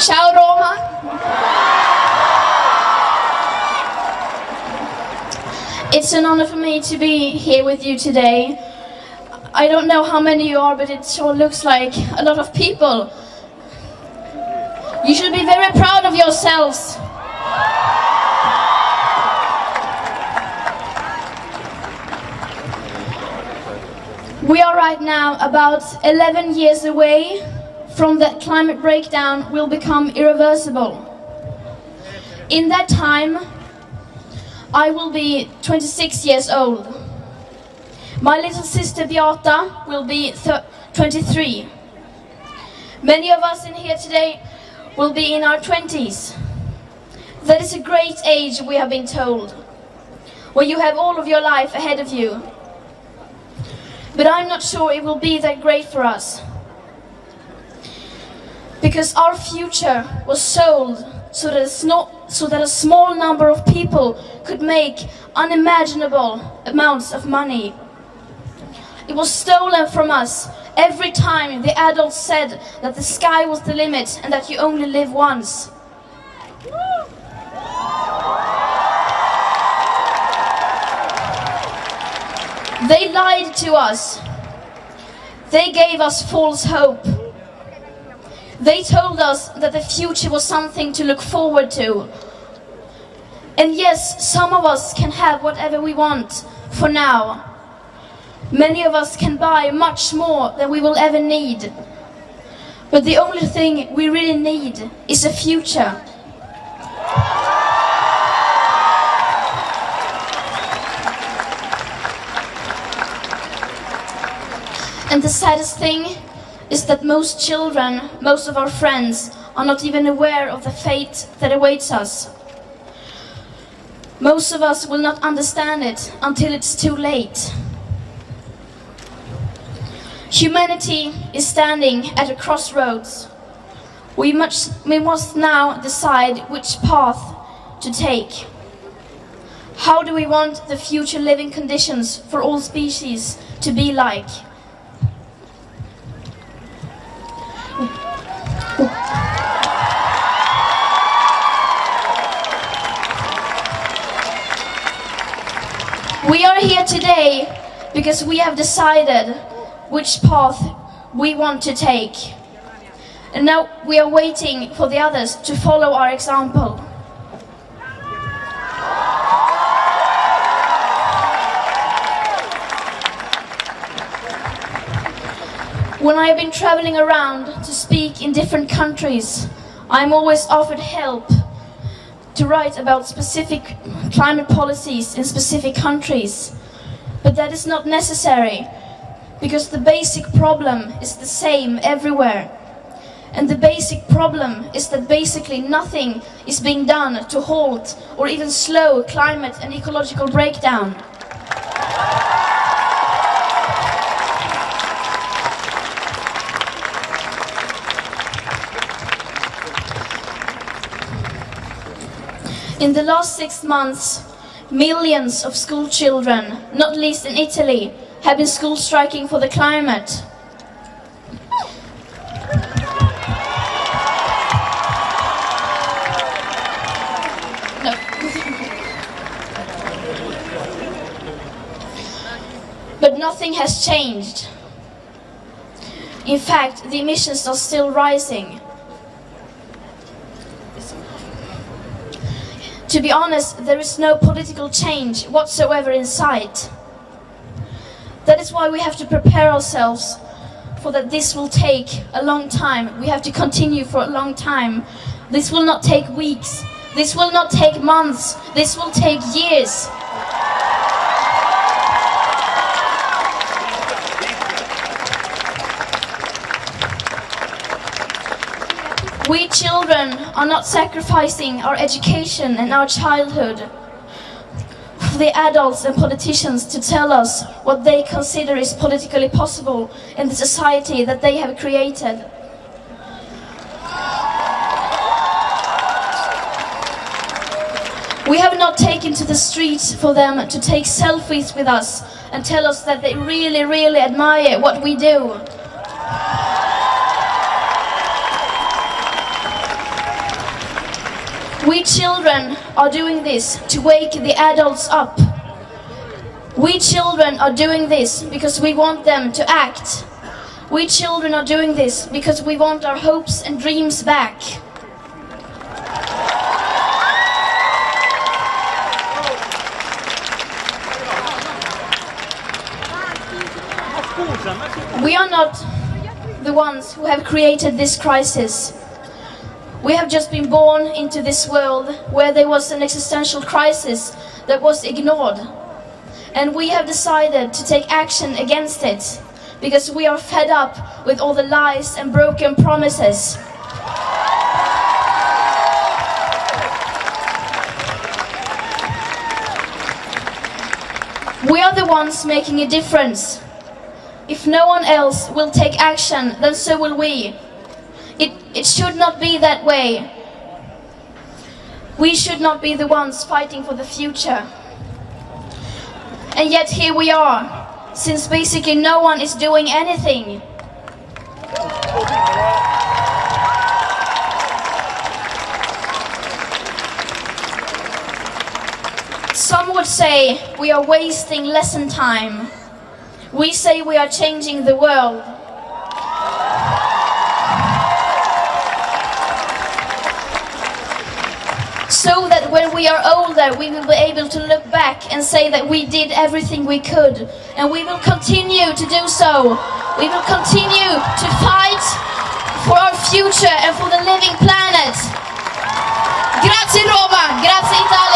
Ciao Roma! It's an honor for me to be here with you today. I don't know how many you are, but it sure looks like a lot of people. You should be very proud of yourselves. We are right now about 11 years away from that climate breakdown will become irreversible. In that time, I will be 26 years old. My little sister Beata will be 23. Many of us in here today will be in our 20s. That is a great age, we have been told, where you have all of your life ahead of you. But I'm not sure it will be that great for us. Because our future was sold so that a small number of people could make unimaginable amounts of money. It was stolen from us every time the adults said that the sky was the limit and that you only live once. They lied to us. They gave us false hope. They told us that the future was something to look forward to. And yes, some of us can have whatever we want for now. Many of us can buy much more than we will ever need. But the only thing we really need is a future. And the saddest thing is that most children, most of our friends, are not even aware of the fate that awaits us. Most of us will not understand it until it's too late. Humanity is standing at a crossroads. We must now decide which path to take. How do we want the future living conditions for all species to be like? We are here today because we have decided which path we want to take. And now we are waiting for the others to follow our example. When I have been traveling around to speak in different countries, I'm always offered help to write about specific climate policies in specific countries. But that is not necessary, because the basic problem is the same everywhere. And the basic problem is that basically nothing is being done to halt or even slow climate and ecological breakdown. In the last 6 months, millions of school children, not least in Italy, have been school striking for the climate. No. But nothing has changed. In fact, the emissions are still rising. To be honest, there is no political change whatsoever in sight. That is why we have to prepare ourselves for that this will take a long time. We have to continue for a long time. This will not take weeks. This will not take months. This will take years. We children are not sacrificing our education and our childhood for the adults and politicians to tell us what they consider is politically possible in the society that they have created. We have not taken to the streets for them to take selfies with us and tell us that they really, really admire what we do. We children are doing this to wake the adults up. We children are doing this because we want them to act. We children are doing this because we want our hopes and dreams back. We are not the ones who have created this crisis. We have just been born into this world where there was an existential crisis that was ignored. And we have decided to take action against it because we are fed up with all the lies and broken promises. We are the ones making a difference. If no one else will take action, then so will we. It should not be that way. We should not be the ones fighting for the future. And yet here we are, since basically no one is doing anything. Some would say we are wasting lesson time. We say we are changing the world. So that when we are older, we will be able to look back and say that we did everything we could. And we will continue to do so. We will continue to fight for our future and for the living planet. Grazie Roma, grazie Italia.